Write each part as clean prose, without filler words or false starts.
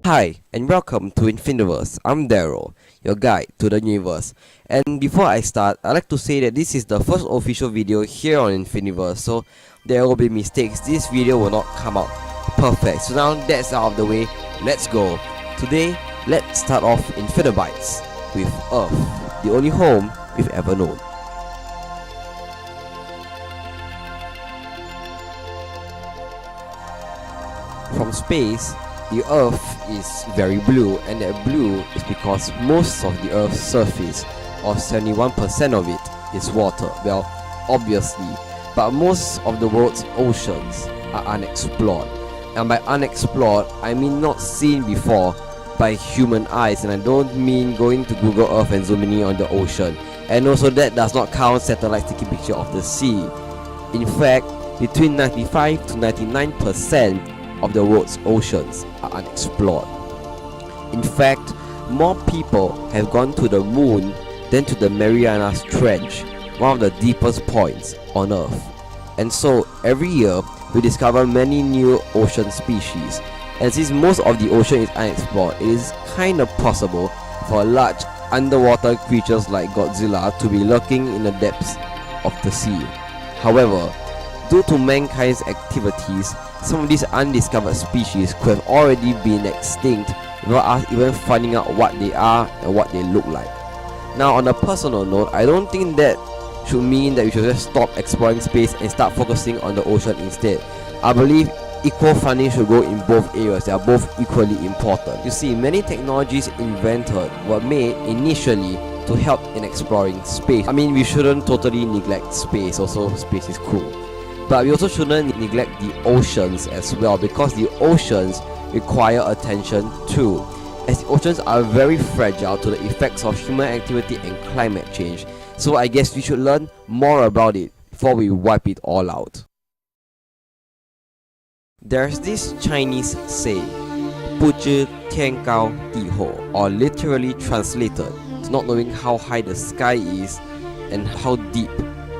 Hi, and welcome to Infiniverse. I'm Daryl, your guide to the universe. And before I start, I'd like to say that this is the first official video here on Infiniverse, so there will be mistakes. This video will not come out perfect. So now that's out of the way, let's go. Today, let's start off Infinibytes with Earth, the only home we've ever known. From space, the Earth is very blue, and that blue is because most of the Earth's surface, or 71% of it, is water. Well, obviously, but most of the world's oceans are unexplored. And by unexplored, I mean not seen before by human eyes, and I don't mean going to Google Earth and zooming in on the ocean. And also that does not count satellites taking picture of the sea. In fact, between 95 to 99% of the world's oceans are unexplored. In fact, more people have gone to the moon than to the Marianas Trench, one of the deepest points on Earth. And so, every year, we discover many new ocean species. And since most of the ocean is unexplored, it is kind of possible for large underwater creatures like Godzilla to be lurking in the depths of the sea. However, due to mankind's activities, some of these undiscovered species could have already been extinct without us even finding out what they are and what they look like. Now, on a personal note, I don't think that should mean that we should just stop exploring space and start focusing on the ocean instead. I believe equal funding should go in both areas. They are both equally important. You see, many technologies invented were made initially to help in exploring space. I mean, we shouldn't totally neglect space, also space is cool. But we also shouldn't neglect the oceans as well, because the oceans require attention too, as the oceans are very fragile to the effects of human activity and climate change. So I guess we should learn more about it before we wipe it all out. There's this Chinese saying, 不知天高地厚, or literally translated, to not knowing how high the sky is and how deep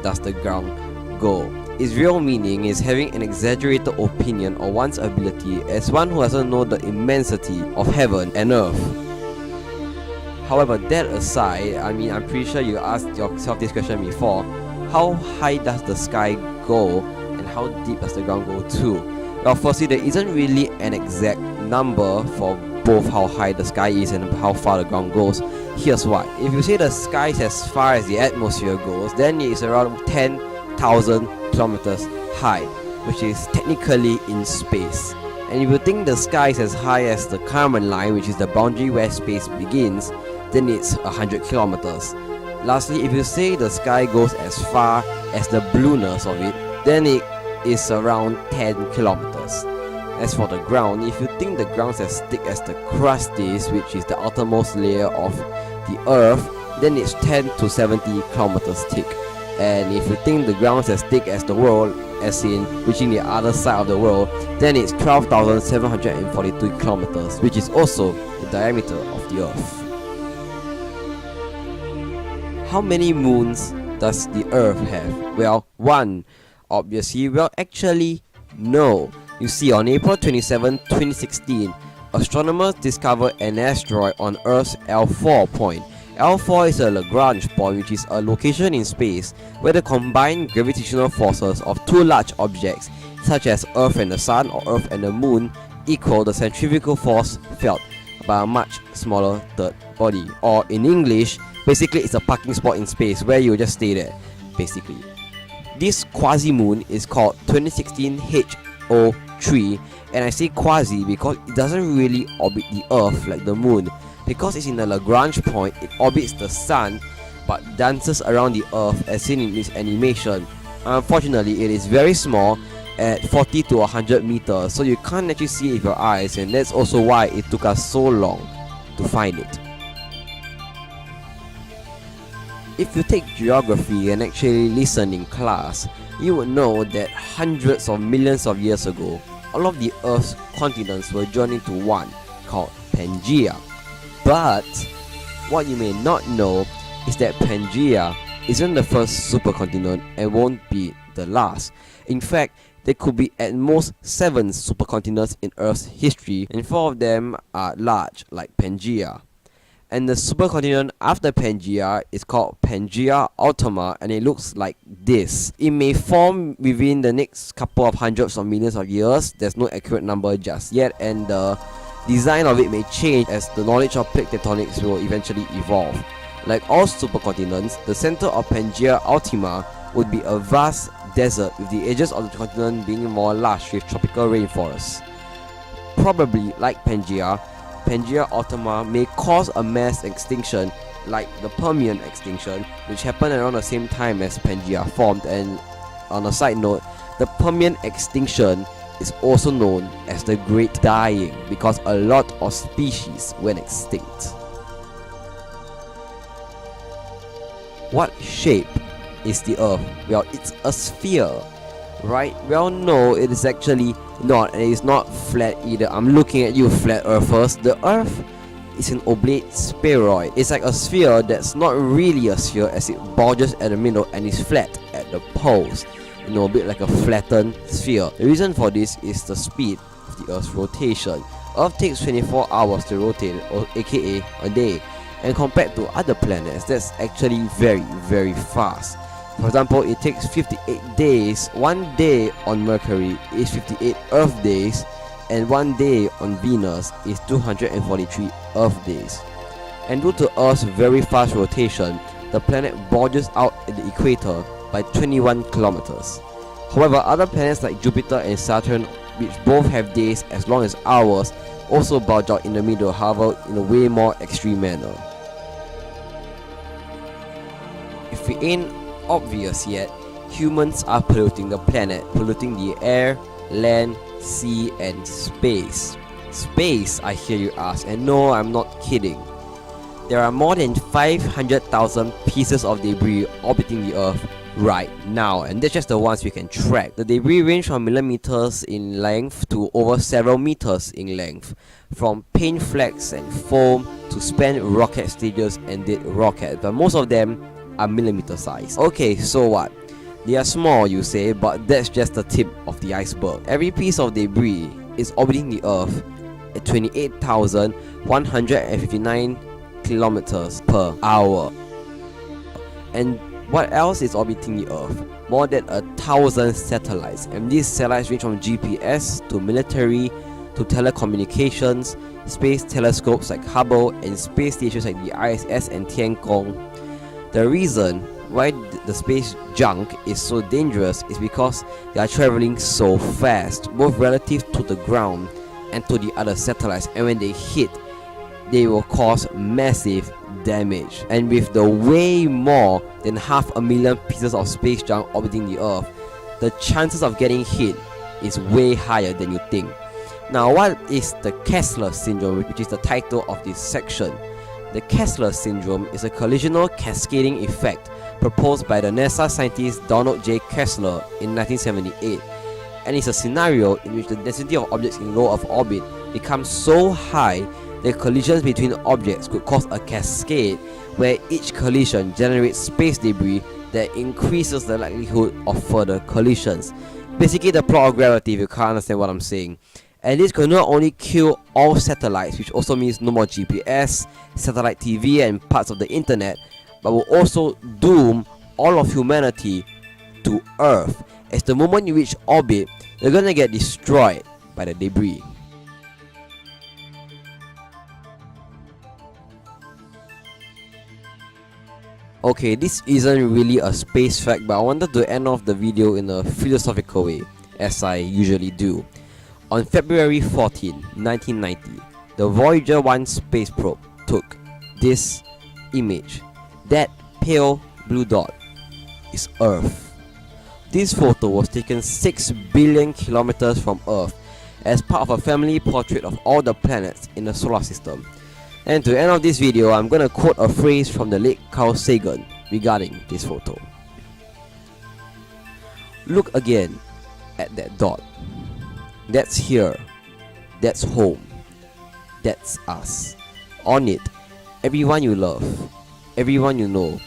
does the ground go. Its real meaning is having an exaggerated opinion of one's ability as one who doesn't know the immensity of heaven and earth. However, that aside, I'm pretty sure you asked yourself this question before. How high does the sky go and how deep does the ground go too? Well, firstly, there isn't really an exact number for both how high the sky is and how far the ground goes. Here's why. If you say the sky is as far as the atmosphere goes, then it is around 10,000 kilometers high, which is technically in space. And if you think the sky is as high as the Kármán line, which is the boundary where space begins, then it's 100 kilometers. Lastly, if you say the sky goes as far as the blueness of it, then it is around 10 kilometers. As for the ground, if you think the ground is as thick as the crust is, which is the outermost layer of the earth, then it's 10 to 70 kilometers thick. And if you think the ground is as thick as the world, as in reaching the other side of the world, then it's 12,742 kilometers, which is also the diameter of the Earth. How many moons does the Earth have? Well, one. Obviously, well, actually, no. You see, on April 27, 2016, astronomers discovered an asteroid on Earth's L4 point. L4 is a Lagrange point, which is a location in space where the combined gravitational forces of two large objects, such as Earth and the Sun or Earth and the Moon, equal the centrifugal force felt by a much smaller third body. Or in English, basically it's a parking spot in space where you just stay there, basically. This quasi-moon is called 2016 HO3, and I say quasi because it doesn't really orbit the Earth like the Moon. Because it's in the Lagrange point, it orbits the Sun but dances around the Earth as seen in this animation. Unfortunately, it is very small at 40 to 100 meters, so you can't actually see it with your eyes, and that's also why it took us so long to find it. If you take geography and actually listen in class, you would know that hundreds of millions of years ago, all of the Earth's continents were joined into one, called Pangaea. But what you may not know is that Pangaea isn't the first supercontinent and won't be the last. In fact, there could be at most 7 supercontinents in Earth's history, and 4 of them are large, like Pangaea. And the supercontinent after Pangaea is called Pangaea Ultima, and it looks like this. It may form within the next couple of hundreds of millions of years. There's no accurate number just yet, and the design of it may change as the knowledge of plate tectonics will eventually evolve. Like all supercontinents, the center of Pangaea Ultima would be a vast desert, with the edges of the continent being more lush with tropical rainforests. Probably, like Pangaea Ultima may cause a mass extinction like the Permian extinction, which happened around the same time as Pangaea formed. And on a side note, the Permian extinction is also known as the Great Dying because a lot of species went extinct. What shape is the Earth? Well, it's a sphere, right? Well, no, it is actually not, and it is not flat either. I'm looking at you, flat earthers. The Earth is an oblate spheroid. It's like a sphere that's not really a sphere, as it bulges at the middle and is flat at the poles. You know, a bit like a flattened sphere. The reason for this is the speed of the Earth's rotation. Earth takes 24 hours to rotate, or aka a day, and compared to other planets, that's actually very, very fast. For example, it takes 58 days. 1 day on Mercury is 58 Earth days, and 1 day on Venus is 243 Earth days. And due to Earth's very fast rotation, the planet bulges out at the equator by 21 kilometers. However, other planets like Jupiter and Saturn, which both have days as long as ours, also bulge out in the middle, however in a way more extreme manner. If we ain't obvious yet, humans are polluting the planet, polluting the air, land, sea, and space. Space, I hear you ask, and no, I'm not kidding. There are more than 500,000 pieces of debris orbiting the Earth right now, and that's just the ones we can track. The debris range from millimeters in length to over several meters in length, from paint flecks and foam to spent rocket stages and dead rockets, but most of them are millimeter size. Okay, so what? They are small, you say, but that's just the tip of the iceberg. Every piece of debris is orbiting the Earth at 28,159 kilometers per hour. And what else is orbiting the Earth? More than 1,000 satellites, and these satellites range from GPS to military to telecommunications, space telescopes like Hubble, and space stations like the ISS and Tiangong. The reason why the space junk is so dangerous is because they are traveling so fast, both relative to the ground and to the other satellites, and when they hit, they will cause massive damage. And with the way more than 500,000 pieces of space junk orbiting the Earth, the chances of getting hit is way higher than you think. Now, what is the Kessler syndrome, which is the title of this section? The Kessler syndrome is a collisional cascading effect proposed by the NASA scientist Donald J. Kessler in 1978, and it's a scenario in which the density of objects in low Earth orbit becomes so high that collisions between objects could cause a cascade where each collision generates space debris that increases the likelihood of further collisions. Basically the plot of gravity, if you can't understand what I'm saying. And this could not only kill all satellites, which also means no more GPS, satellite TV, and parts of the internet, but will also doom all of humanity to Earth, as the moment you reach orbit, you're gonna get destroyed by the debris. Okay, this isn't really a space fact, but I wanted to end off the video in a philosophical way, as I usually do. On February 14, 1990, the Voyager 1 space probe took this image. That pale blue dot is Earth. This photo was taken 6 billion kilometers from Earth as part of a family portrait of all the planets in the solar system. And to end off this video, I'm gonna quote a phrase from the late Carl Sagan regarding this photo. Look again at that dot. That's here. That's home. That's us. On it, everyone you love, everyone you know,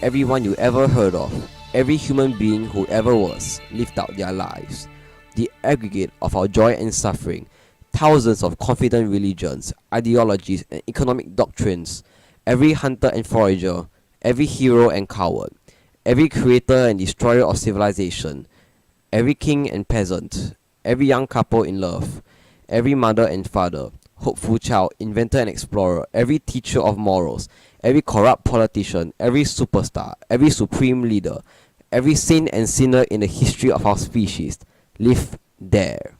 everyone you ever heard of, every human being who ever was, lived out their lives. the aggregate of our joy and suffering, thousands of confident religions, ideologies, and economic doctrines, every hunter and forager, every hero and coward, every creator and destroyer of civilization, every king and peasant, every young couple in love, every mother and father, hopeful child, inventor and explorer, every teacher of morals, every corrupt politician, every superstar, every supreme leader, every saint and sinner in the history of our species live there,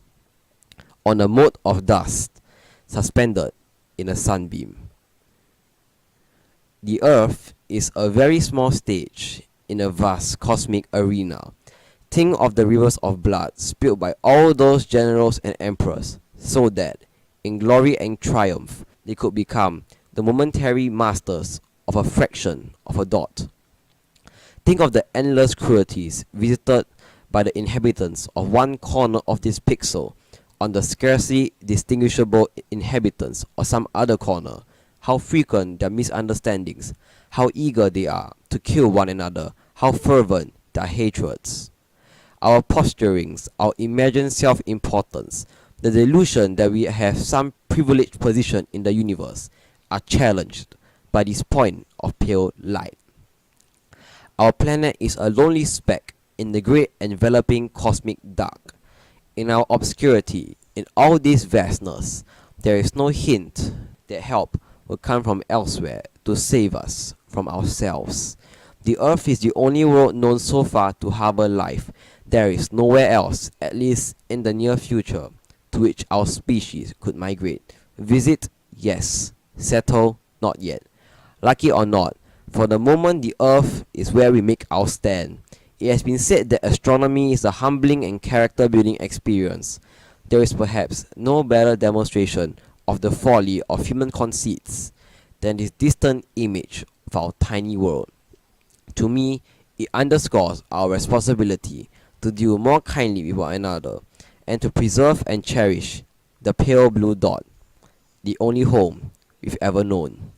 on a mote of dust, suspended in a sunbeam. The Earth is a very small stage in a vast cosmic arena. Think of the rivers of blood spilled by all those generals and emperors, so that, in glory and triumph, they could become the momentary masters of a fraction of a dot. Think of the endless cruelties visited by the inhabitants of one corner of this pixel on the scarcely distinguishable inhabitants of some other corner, how frequent their misunderstandings, how eager they are to kill one another, how fervent their hatreds. Our posturings, our imagined self-importance, the delusion that we have some privileged position in the universe, are challenged by this point of pale light. Our planet is a lonely speck in the great enveloping cosmic dark. In our obscurity, in all this vastness, there is no hint that help will come from elsewhere to save us from ourselves. The Earth is the only world known so far to harbor life. There is nowhere else, at least in the near future, to which our species could migrate. Visit? Yes. Settle? Not yet. Lucky or not, for the moment the Earth is where we make our stand. It has been said that astronomy is a humbling and character-building experience. There is perhaps no better demonstration of the folly of human conceits than this distant image of our tiny world. To me, it underscores our responsibility to deal more kindly with one another, and to preserve and cherish the pale blue dot, the only home we've ever known.